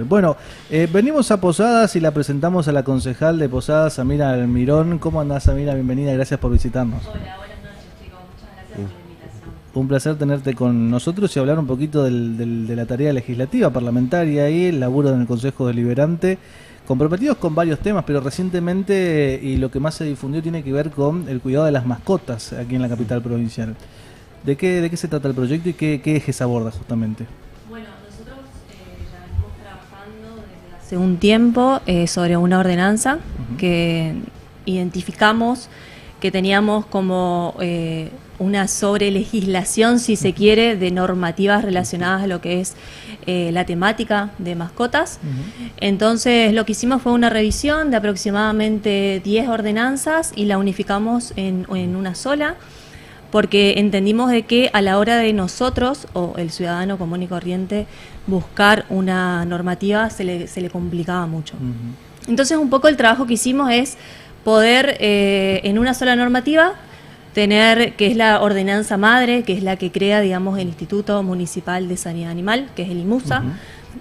Bueno, venimos a Posadas y la presentamos a la concejal de Posadas, Samira Almirón. ¿Cómo andás, Samira? Bienvenida, gracias por visitarnos. Hola, buenas noches, chicos. Muchas gracias por la invitación. Un placer tenerte con nosotros y hablar un poquito de la tarea legislativa, parlamentaria y el laburo en el Consejo Deliberante, comprometidos con varios temas, pero recientemente y lo que más se difundió tiene que ver con el cuidado de las mascotas aquí en la capital provincial. ¿De qué se trata el proyecto y qué ejes aborda justamente? Bueno, nosotros ya venimos trabajando desde hace un tiempo sobre una ordenanza que identificamos que teníamos como una sobrelegislación, si se quiere, de normativas relacionadas a lo que es la temática de mascotas. Entonces lo que hicimos fue una revisión de aproximadamente 10 ordenanzas y la unificamos en una sola, porque entendimos de que a la hora de nosotros, o el ciudadano común y corriente, buscar una normativa se le complicaba mucho. Entonces un poco el trabajo que hicimos es poder en una sola normativa tener, que es la ordenanza madre, que es la que crea, digamos, el Instituto Municipal de Sanidad Animal, que es el IMUSA.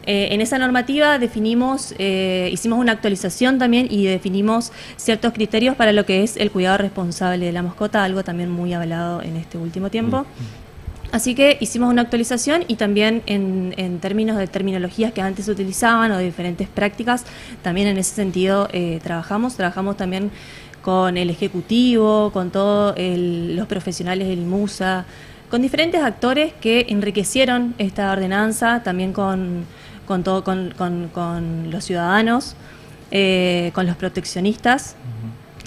En esa normativa definimos, hicimos una actualización también y definimos ciertos criterios para lo que es el cuidado responsable de la mascota, algo también muy avalado en este último tiempo. Así que hicimos una actualización y también en términos de terminologías que antes se utilizaban o de diferentes prácticas, también en ese sentido trabajamos también con el Ejecutivo, con todos los profesionales del IMUSA, con diferentes actores que enriquecieron esta ordenanza, también con los ciudadanos, con los proteccionistas.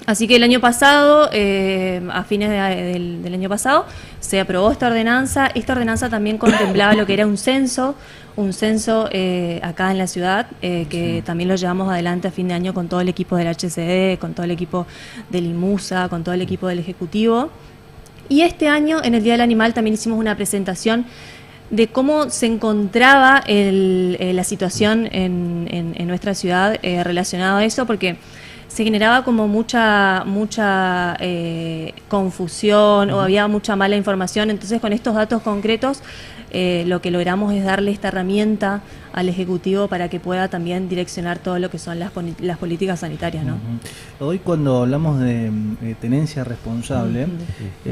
Así que el año pasado, a fines del año pasado, se aprobó esta ordenanza. Esta ordenanza también contemplaba lo que era un censo acá en la ciudad, que también lo llevamos adelante a fin de año con todo el equipo del HCD, con todo el equipo del IMUSA, con todo el equipo del Ejecutivo. Y este año, en el Día del Animal, también hicimos una presentación de cómo se encontraba la situación en nuestra ciudad relacionada a eso, porque se generaba como mucha confusión o había mucha mala información. Entonces, con estos datos concretos, lo que logramos es darle esta herramienta al Ejecutivo para que pueda también direccionar todo lo que son las políticas sanitarias, ¿no? Hoy, cuando hablamos de tenencia responsable,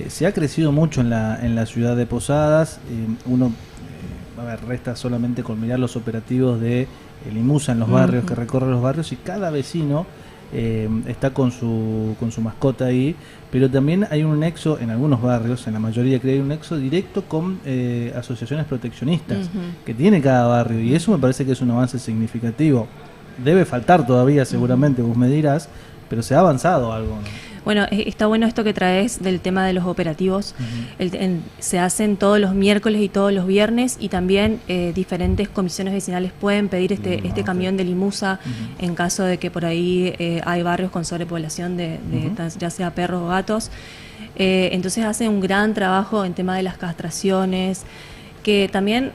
se ha crecido mucho en la ciudad de Posadas. Uno resta solamente con mirar los operativos de el IMUSA en los barrios, que recorre los barrios, y cada vecino está con su mascota ahí, pero también hay un nexo en algunos barrios, en la mayoría creo, hay un nexo directo con asociaciones proteccionistas que tiene cada barrio, y eso me parece que es un avance significativo. Debe faltar todavía, seguramente, vos me dirás, pero se ha avanzado algo, ¿no? Bueno, está bueno esto que traes del tema de los operativos. Se hacen todos los miércoles y todos los viernes, y también diferentes comisiones vecinales pueden pedir este camión del IMUSA en caso de que por ahí hay barrios con sobrepoblación ya sea perros o gatos. Entonces hacen un gran trabajo en tema de las castraciones, que también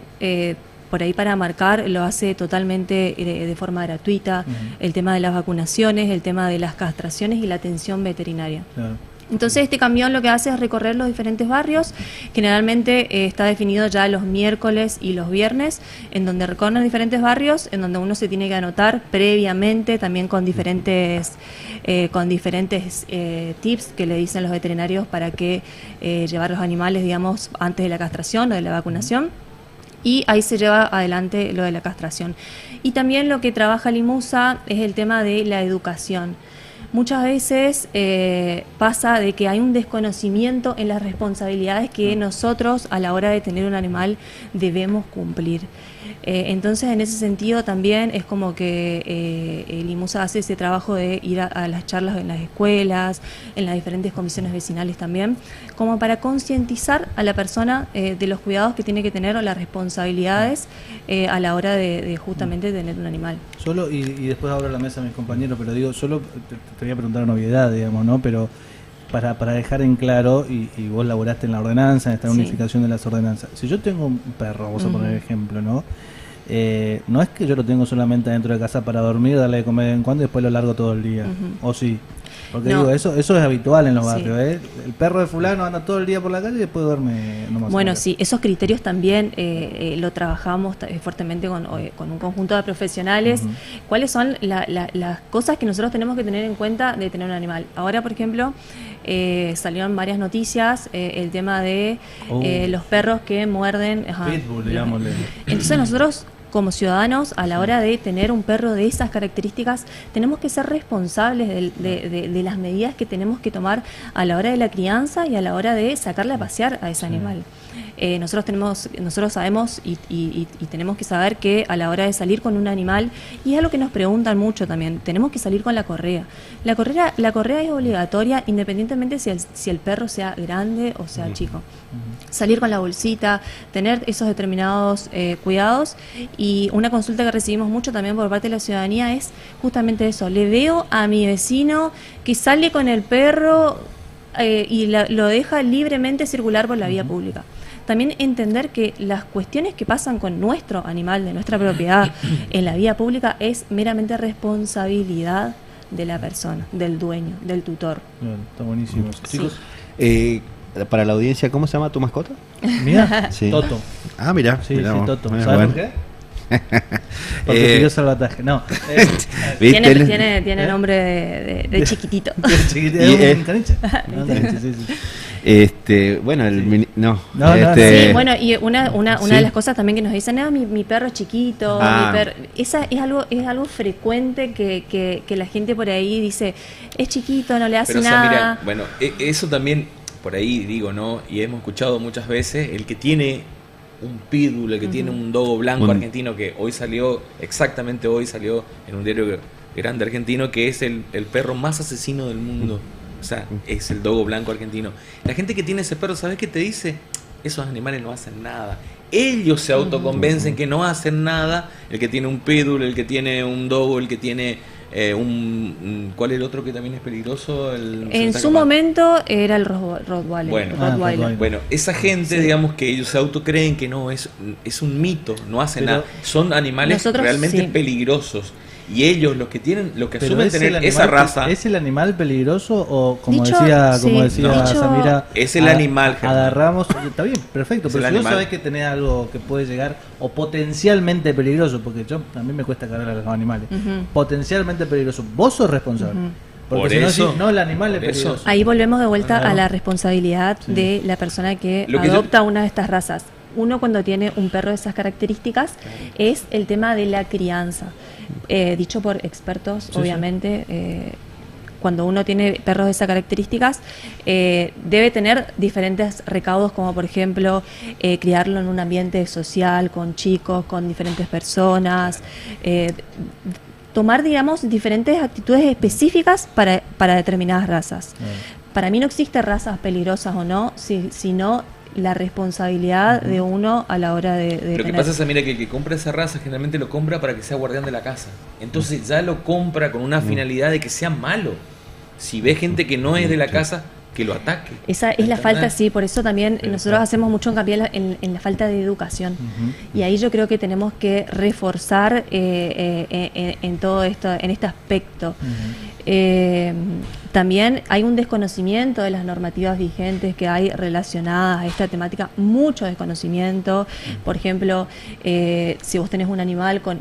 por ahí, para marcar, lo hace totalmente de forma gratuita. El tema de las vacunaciones, el tema de las castraciones y la atención veterinaria. Claro. Entonces este camión lo que hace es recorrer los diferentes barrios. Generalmente está definido ya los miércoles y los viernes, en donde recorren los diferentes barrios, en donde uno se tiene que anotar previamente, también con diferentes tips que le dicen los veterinarios para que llevar los animales, digamos, antes de la castración o de la vacunación. Y ahí se lleva adelante lo de la castración. Y también lo que trabaja el IMUSA es el tema de la educación. Muchas veces pasa de que hay un desconocimiento en las responsabilidades que nosotros a la hora de tener un animal debemos cumplir. Entonces, en ese sentido también es como que el IMUSA hace ese trabajo de ir a las charlas en las escuelas, en las diferentes comisiones vecinales también, como para concientizar a la persona de los cuidados que tiene que tener o las responsabilidades a la hora de justamente tener un animal. Solo, y después abro la mesa a mis compañeros, pero digo, solo te voy a preguntar una obviedad, digamos, ¿no? Pero para dejar en claro, y vos laboraste en la ordenanza, en esta unificación de las ordenanzas. Si yo tengo un perro, vamos a poner ejemplo, ¿no? no es que yo lo tengo solamente dentro de casa para dormir, darle de comer de vez en cuando y después lo largo todo el día. O sí. Porque No. digo, eso es habitual en los Sí. barrios, ¿eh? El perro de fulano anda todo el día por la calle y después duerme nomás. Bueno, sí, esos criterios también lo trabajamos fuertemente con un conjunto de profesionales. ¿Cuáles son las cosas que nosotros tenemos que tener en cuenta de tener un animal? Ahora, por ejemplo, salieron varias noticias, el tema de los perros que muerden. Pitbull, digámosle. Entonces nosotros, como ciudadanos, a la hora de tener un perro de esas características, tenemos que ser responsables de las medidas que tenemos que tomar a la hora de la crianza y a la hora de sacarle a pasear a ese animal. Nosotros sabemos y tenemos que saber que a la hora de salir con un animal, y es algo que nos preguntan mucho también, tenemos que salir con la correa. La correa es obligatoria independientemente si el perro sea grande o sea chico. Salir con la bolsita, tener esos determinados cuidados. Y una consulta que recibimos mucho también por parte de la ciudadanía es justamente eso: le veo a mi vecino que sale con el perro y lo deja libremente circular por la vía pública. También entender que las cuestiones que pasan con nuestro animal, de nuestra propiedad, en la vía pública es meramente responsabilidad de la persona, del dueño, del tutor. Bueno, está buenísimo. Sí. Chicos, Para la audiencia, ¿cómo se llama tu mascota? mira, Sí. Toto. Ah, mira. Sí, mirá sí, vos. Toto. Bueno, ¿Sabes bueno. por qué? Porque pidió salvataje. No. ¿Viste? Tiene nombre de chiquitito. Chiquitito, Y, es un caniche. No, caniche, sí, sí. Bueno, No, Sí, bueno, y una Sí. de las cosas también que nos dicen, mi perro es chiquito, Ah. esa es algo frecuente que la gente por ahí dice, es chiquito, no le hace Pero, o sea, nada. mira, bueno, eso también, por ahí digo, ¿no? Y hemos escuchado muchas veces, el que tiene un pitbull, el que tiene un dogo blanco argentino, que exactamente hoy salió en un diario grande argentino, que es el perro más asesino del mundo. O sea, es el dogo blanco argentino. La gente que tiene ese perro, ¿sabes qué te dice? Esos animales no hacen nada. Ellos se autoconvencen que no hacen nada. El que tiene un pitbull, el que tiene un dogo, el que tiene ¿cuál es el otro que también es peligroso? En su momento era el Rottweiler. Bueno. Rottweiler. Bueno, esa gente, digamos, que ellos se autocreen que no, es un mito, no hacen Pero nada. Son animales nosotros realmente sí. peligrosos. Y ellos, los que Pero asumen ¿es el tener animal esa raza, ¿Es el animal peligroso o como Dicho- decía sí, dicho- Samira? Es el animal, Germán. Agarramos, está bien, perfecto, Es pero el si vos animal. sabés que tenés algo que puede llegar o potencialmente peligroso, porque a mí me cuesta cargar a los animales, potencialmente peligroso, vos sos responsable. Porque Por si no, eso, decís, no, el animal es por eso. peligroso. Ahí volvemos de vuelta Claro. a la responsabilidad Sí. de la persona que Lo que adopta una de estas razas. Uno, cuando tiene un perro de esas características, es el tema de la crianza. Dicho por expertos, Sí, obviamente, cuando uno tiene perros de esas características, debe tener diferentes recaudos, como por ejemplo criarlo en un ambiente social, con chicos, con diferentes personas, tomar, digamos, diferentes actitudes específicas para determinadas razas. Para mí no existe razas peligrosas o no, sino la responsabilidad de uno a la hora de lo que tener. pasa es, mira, que el que compra esa raza generalmente lo compra para que sea guardián de la casa. Entonces ya lo compra con una finalidad de que sea malo. Si ve gente que no es de la casa, que lo ataque. Esa es la ¿Entendés? falta, sí, por eso también Pero nosotros claro. hacemos mucho hincapié en la falta de educación. Y ahí yo creo que tenemos que reforzar en todo esto, en este aspecto. También hay un desconocimiento de las normativas vigentes que hay relacionadas a esta temática, mucho desconocimiento. Por ejemplo, si vos tenés un animal con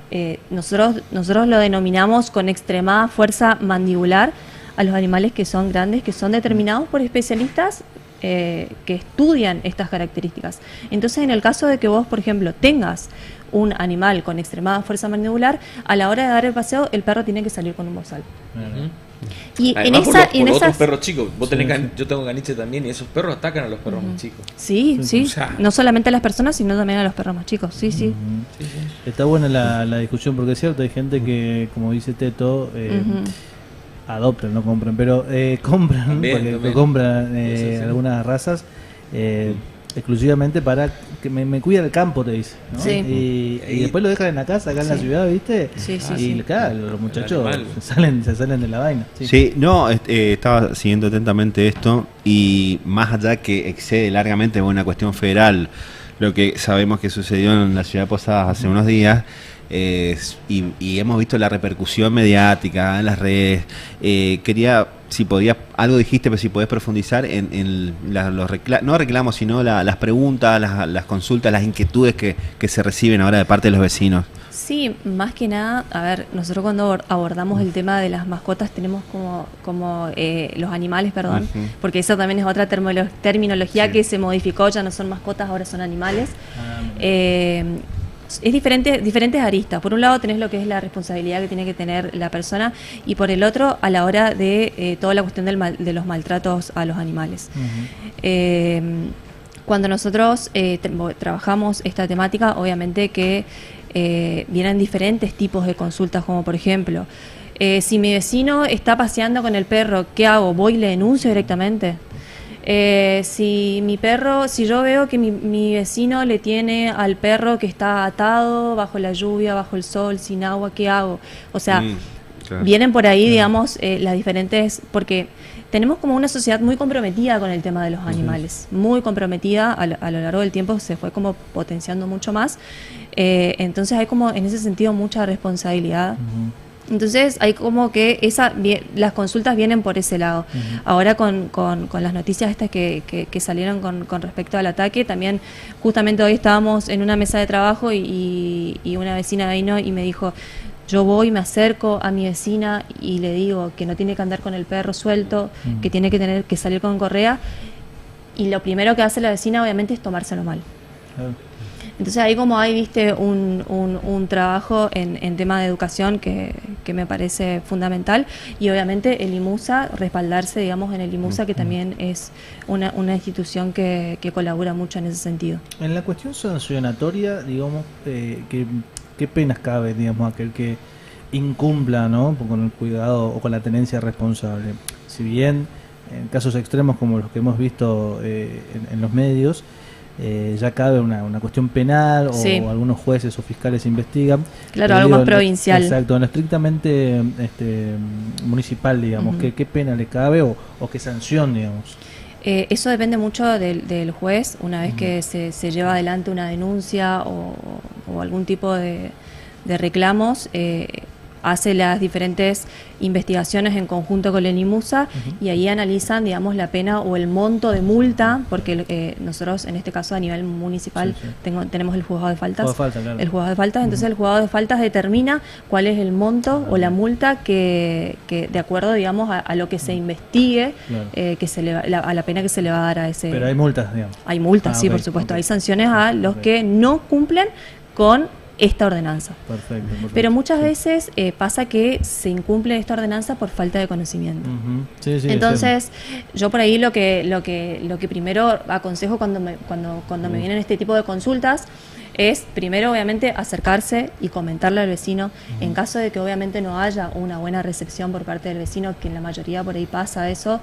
nosotros lo denominamos con extremada fuerza mandibular a los animales que son grandes, que son determinados por especialistas que estudian estas características. Entonces, en el caso de que vos, por ejemplo, tengas un animal con extremada fuerza mandibular, a la hora de dar el paseo, el perro tiene que salir con un bozal. Y Además, por esas otros perros chicos. Vos tenés Sí. Yo tengo caniche también, y esos perros atacan a los perros más chicos. Sí, sí, O sea, no solamente a las personas, sino también a los perros más chicos. Sí, sí. Está buena la discusión porque es cierto, hay gente que, como dice Teto, adoptan, no compran, pero compran, También, porque también. compran Sí. algunas razas exclusivamente para que me cuida el campo, te dice, ¿no? Sí. Y después lo dejan en la casa, acá en la Sí. ciudad, ¿viste? Sí, sí, Y sí. claro, los muchachos animal. se salen de la vaina. Sí, no, estaba siguiendo atentamente esto y más allá que excede largamente una cuestión federal lo que sabemos que sucedió en la ciudad de Posadas hace unos días. Y hemos visto la repercusión mediática en las redes. Quería, si podías, algo dijiste, pero si podés profundizar en los no reclamos, sino las preguntas, las consultas, las inquietudes que se reciben ahora de parte de los vecinos. Sí, más que nada, a ver, nosotros cuando abordamos el tema de las mascotas tenemos como los animales, perdón, porque eso también es otra terminología que se modificó, ya no son mascotas, ahora son animales. Es diferentes aristas. Por un lado tenés lo que es la responsabilidad que tiene que tener la persona y por el otro a la hora de toda la cuestión de los maltratos a los animales. Cuando nosotros trabajamos esta temática, obviamente que vienen diferentes tipos de consultas, como por ejemplo, si mi vecino está paseando con el perro, ¿qué hago? ¿Voy y le denuncio directamente? Si yo veo que mi vecino le tiene al perro que está atado bajo la lluvia, bajo el sol, sin agua, ¿qué hago? O sea, vienen por ahí, digamos, las diferentes, porque tenemos como una sociedad muy comprometida con el tema de los animales, muy comprometida, a lo largo del tiempo se fue como potenciando mucho más, entonces hay como en ese sentido mucha responsabilidad. Entonces hay como que las consultas vienen por ese lado. Ahora con las noticias estas que salieron con respecto al ataque, también justamente hoy estábamos en una mesa de trabajo y una vecina vino y me dijo, yo voy, me acerco a mi vecina y le digo que no tiene que andar con el perro suelto, que tiene que tener que salir con correa, y lo primero que hace la vecina obviamente es tomárselo mal. Entonces ahí como hay, viste, un trabajo en tema de educación que me parece fundamental, y obviamente el IMUSA, respaldarse, digamos, en el IMUSA, que también es una institución que colabora mucho en ese sentido. En la cuestión sancionatoria, digamos, ¿qué penas cabe, digamos, aquel que incumpla, ¿no?, con el cuidado o con la tenencia responsable? Si bien en casos extremos como los que hemos visto en los medios, ya cabe una cuestión penal o algunos jueces o fiscales investigan. Claro, algo más provincial. Exacto, en lo estrictamente municipal, digamos, ¿qué pena le cabe o qué sanción, digamos? Eso depende mucho del juez. Una vez que se lleva adelante una denuncia o algún tipo de reclamos, hace las diferentes investigaciones en conjunto con el IMUSA y ahí analizan, digamos, la pena o el monto de multa, porque nosotros en este caso a nivel municipal tenemos el juzgado de faltas. El juzgado de faltas, entonces el juzgado de faltas determina cuál es el monto o la multa que de acuerdo, digamos, a lo que se investigue, que se le a la pena que se le va a dar a ese. Pero hay multas, digamos. Hay multas, sí, por supuesto. Hay sanciones a los que no cumplen con esta ordenanza. Perfecto. Pero muchas veces pasa que se incumple esta ordenanza por falta de conocimiento. Entonces, yo por ahí lo que primero aconsejo cuando me vienen este tipo de consultas es primero obviamente acercarse y comentarle al vecino. En caso de que obviamente no haya una buena recepción por parte del vecino, que en la mayoría por ahí pasa eso,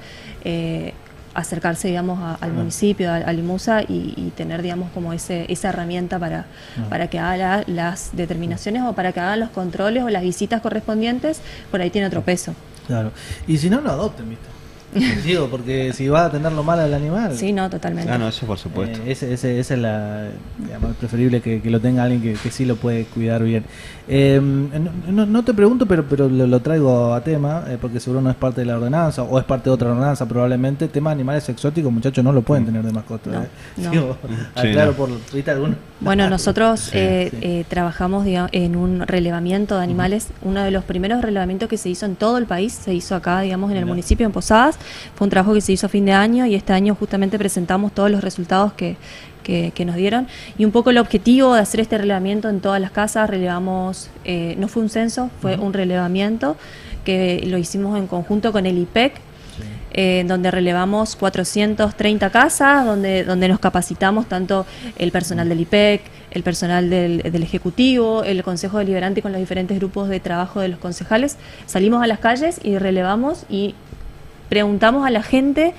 acercarse, digamos, al municipio, al IMUSA y tener, digamos, como esa herramienta para que haga las determinaciones o para que hagan los controles o las visitas correspondientes. Por ahí tiene otro peso. Claro. Y si no, lo adopten, ¿viste? Digo, porque si va a tenerlo mal al animal. Sí, no, totalmente. No, eso por supuesto. Esa es la, digamos, preferible que lo tenga alguien que sí lo puede cuidar bien. No te pregunto, pero lo traigo a tema, porque seguro no es parte de la ordenanza, o es parte de otra ordenanza probablemente. Tema de animales exóticos, muchachos, no lo pueden tener de mascota. No. Digo, claro, ¿viste alguno? Bueno, nosotros trabajamos, digamos, en un relevamiento de animales. Uno de los primeros relevamientos que se hizo en todo el país se hizo acá, digamos, en el municipio, en Posadas. Fue un trabajo que se hizo a fin de año y este año justamente presentamos todos los resultados que nos dieron. Y un poco el objetivo de hacer este relevamiento en todas las casas, relevamos, no fue un censo, fue un relevamiento que lo hicimos en conjunto con el IPEC, donde relevamos 430 casas, donde nos capacitamos tanto el personal del IPEC, el personal del Ejecutivo, el Consejo Deliberante con los diferentes grupos de trabajo de los concejales. Salimos a las calles y relevamos y preguntamos a la gente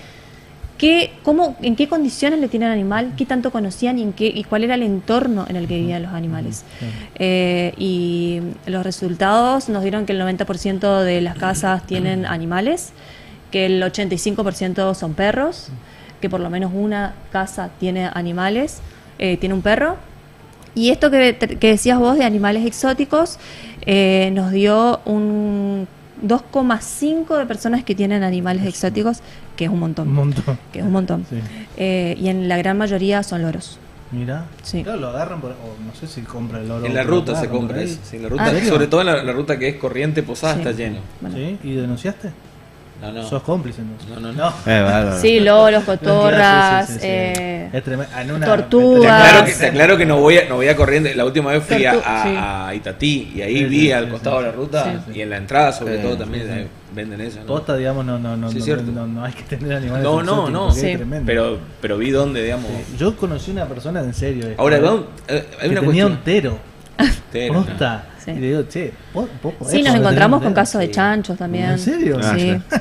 en qué condiciones le tienen el animal, qué tanto conocían y cuál era el entorno en el que vivían los animales. Y los resultados nos dieron que el 90% de las casas tienen animales, que el 85% son perros, que por lo menos una casa tiene animales. tiene un perro. Y esto que decías vos de animales exóticos, nos dio un 2,5 de personas que tienen animales exóticos, que es un montón. Un montón. Que es un montón. Sí. Y en la gran mayoría son loros. Mira, Sí. claro, lo agarran, o no sé si compra el oro. En la lo ruta se agarran por compra ahí. eso. Sí, en la ruta, ¿en serio? sobre todo en la ruta que es Corriente Posada, Sí. está lleno. Bueno. ¿Sí? ¿Y denunciaste? No. Sos cómplice entonces. No. Bárbaro. Sí, loros, cotorras, Sí, sí, sí, sí. Es tremendo. En una- tortugas. Te aclaro que no voy a Corriente. La última vez fui Sí. a Itatí y ahí Sí, vi sí, al sí, costado sí, de la ruta sí. y en la entrada sobre Sí, todo también sí. venden eso. ¿no? Posta, digamos, no, Sí, cierto. no hay que tener animales No, exóticos, porque Sí. es tremendo. Pero vi dónde, digamos. Sí. Yo conocí una persona en serio. Ahora, ¿no? hay que una tenía cuestión. un tero. Tero, ¿no? Posta. Sí. Y le digo, che, ¿vos podés Sí, nos tener encontramos un con tero? casos de Sí. chanchos también. ¿En serio? Ah, Sí. sí.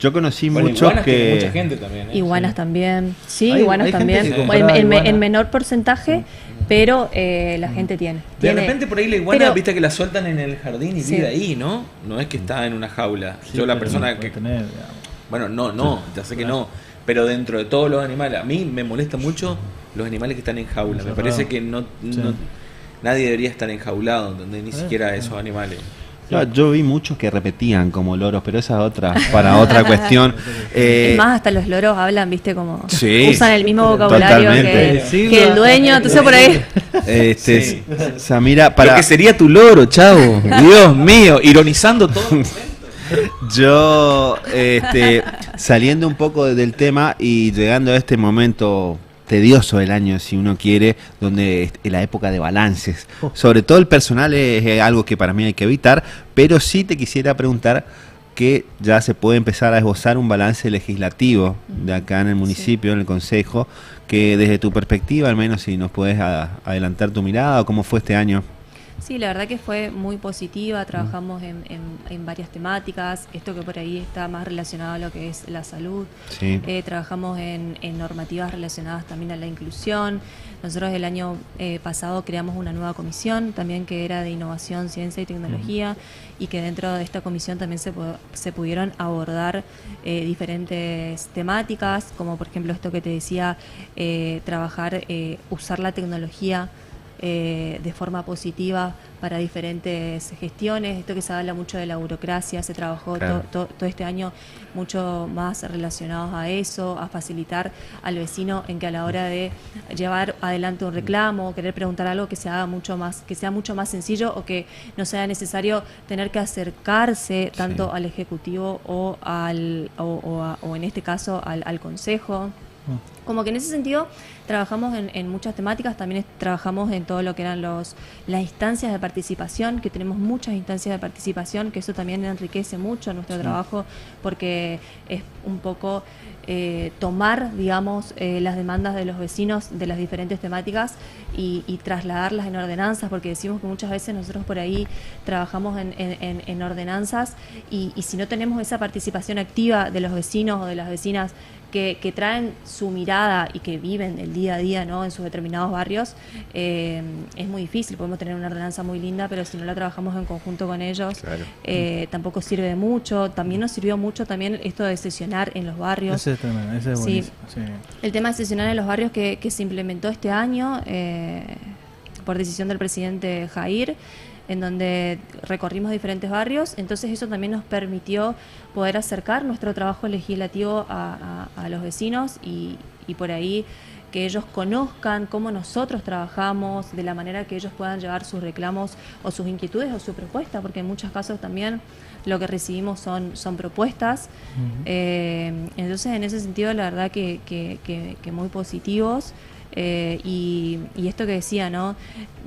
Yo conocí Bueno, muchos iguanas tiene que... mucha gente también. Iguanas también. Sí, Hay iguanas gente también. que En, compraba iguanas. en menor porcentaje, pero la gente tiene. De Tiene- repente por ahí la iguana, pero- viste que la sueltan en el jardín y Sí. vive ahí, ¿no? No es que está en una jaula. Sí, Yo la pero persona puede que... tener, digamos. Bueno, no, ya sé que no. Pero dentro de todos los animales, a mí me molesta mucho los animales que están en jaula. Me Encerrado. parece que Sí. nadie debería estar enjaulado, ¿entendés? Ni siquiera esos animales. Claro, yo vi muchos que repetían como loros, pero esa es otra, para otra cuestión. Es más, hasta los loros hablan, viste, como Sí, usan el mismo vocabulario totalmente. que el dueño. Entonces por ahí. Sí. Samira, Lo que sería tu loro, chavo. Dios mío, ironizando todo. yo, saliendo un poco del tema y llegando a este momento tedioso del año, si uno quiere, donde es la época de balances. Sobre todo el personal es algo que para mí hay que evitar, pero sí te quisiera preguntar que ya se puede empezar a esbozar un balance legislativo de acá en el municipio, en el consejo, que desde tu perspectiva, al menos si nos puedes adelantar tu mirada, o cómo fue este año. Sí, la verdad que fue muy positiva, trabajamos en varias temáticas, esto que por ahí está más relacionado a lo que es la salud, Sí. trabajamos en normativas relacionadas también a la inclusión. Nosotros el año pasado creamos una nueva comisión también que era de innovación, ciencia y tecnología, y que dentro de esta comisión también se pudieron abordar diferentes temáticas, como por ejemplo esto que te decía, trabajar, usar la tecnología de forma positiva para diferentes gestiones. Esto que se habla mucho de la burocracia, se trabajó Claro. todo este año mucho más relacionados a eso, a facilitar al vecino en que a la hora de llevar adelante un reclamo, querer preguntar algo, que se haga mucho más, que sea mucho más sencillo, o que no sea necesario tener que acercarse tanto al ejecutivo o o en este caso al consejo. Como que en ese sentido trabajamos en muchas temáticas, también trabajamos en todo lo que eran las instancias de participación, que tenemos muchas instancias de participación, que eso también enriquece mucho nuestro trabajo, porque es un poco tomar, digamos, las demandas de los vecinos de las diferentes temáticas y trasladarlas en ordenanzas, porque decimos que muchas veces nosotros por ahí trabajamos en ordenanzas y si no tenemos esa participación activa de los vecinos o de las vecinas que traen su mirada y que viven el día a día, ¿no?, en sus determinados barrios, es muy difícil. Podemos tener una ordenanza muy linda, pero si no la trabajamos en conjunto con ellos, Claro. tampoco sirve de mucho. También nos sirvió mucho también esto de sesionar en los barrios. Ese es tremendo, ese es Sí. buenísimo. Sí. El tema de sesionar en los barrios que se implementó este año por decisión del presidente Jair, en donde recorrimos diferentes barrios. Entonces eso también nos permitió poder acercar nuestro trabajo legislativo a los vecinos y por ahí que ellos conozcan cómo nosotros trabajamos, de la manera que ellos puedan llevar sus reclamos o sus inquietudes o su propuesta, porque en muchos casos también lo que recibimos son propuestas. Entonces, en ese sentido, la verdad que muy positivos. Y esto que decía, ¿no?,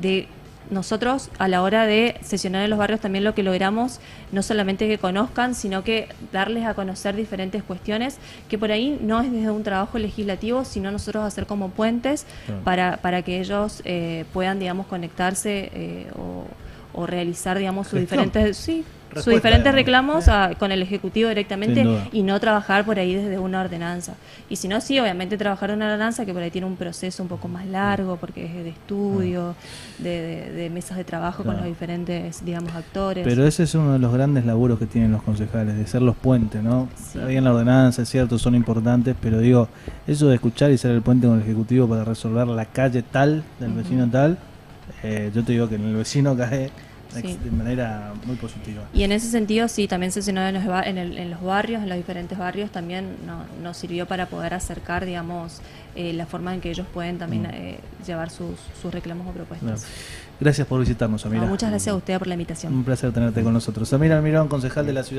de nosotros a la hora de sesionar en los barrios también lo que logramos, no solamente que conozcan, sino que darles a conocer diferentes cuestiones, que por ahí no es desde un trabajo legislativo, sino nosotros hacer como puentes para que ellos puedan, digamos, conectarse o realizar, digamos, sus Gestión. diferentes... Sí, sus diferentes digamos. reclamos con el Ejecutivo directamente Sin duda. y no trabajar por ahí desde una ordenanza. Y si no, sí, obviamente trabajar en una ordenanza que por ahí tiene un proceso un poco más largo, porque es de estudio, de mesas de trabajo con Claro. los diferentes, digamos, actores. Pero ese es uno de los grandes laburos que tienen los concejales, de ser los puentes, ¿no? Sí. Está bien la ordenanza, es cierto, son importantes, pero digo, eso de escuchar y ser el puente con el Ejecutivo para resolver la calle tal, del vecino tal, yo te digo que en el vecino cae Sí. de manera muy positiva. Y en ese sentido, sí, también sesionó en los barrios, en los diferentes barrios, también nos sirvió para poder acercar, digamos, la forma en que ellos pueden también llevar sus reclamos o propuestas. Claro. Gracias por visitarnos, Samira. Muchas gracias a usted por la invitación. Un placer tenerte con nosotros. Samira Almirón, concejal de la ciudad.